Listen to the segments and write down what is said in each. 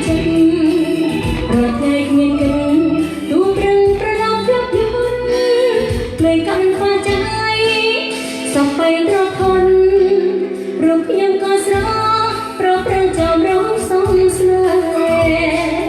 ចិត្តរត់តែគ្មានកិនទូប្រឹងប្រឡប់យកយន់លេងកាន់ខ្វះใจសពបីត្រកធន់រូបខ្ញុំក៏ស្រស់ប្រព្រឹត្តចំរងសំស្នេហ៍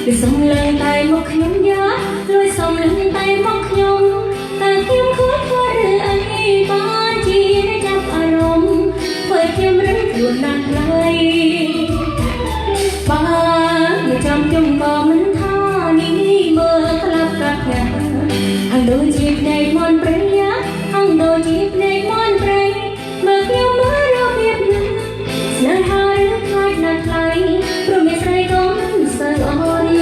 គឺសំឡេងតែមកខ្ញុំយ៉ាលួយសំឡេងតែមកខ្ញុំតែខ្ញុំខកខ្វល់ឬអីបានជាចាប់អារម្មណ៍ធ្វើខ្ញុំរឹងខ្លួនណាស់ឡើយបានមកចាំខ្ញុំក៏មិនថានេះមើលក្លាប់កាត់ណាហាងដូចជាភ្នែកមន់ព្រៃហាងដូចជាភ្នែកមន់ព្រៃមើលខ្ញុំមើលរបៀបណាស្នេហាឬខ្លាចណាស់ថ្លៃព្រោះមានស្រីក៏មិនសូវអន់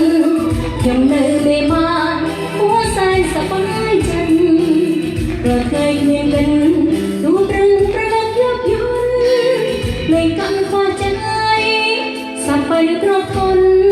ខ្ញុំនៅមេបានហួសែនសប្បាយចិត្តរត់តែគ្មានកិនទូប្រឹងប្រឡប់យកយន់លេងកាន់ខ្វះใจសប្បាយត្រកធន់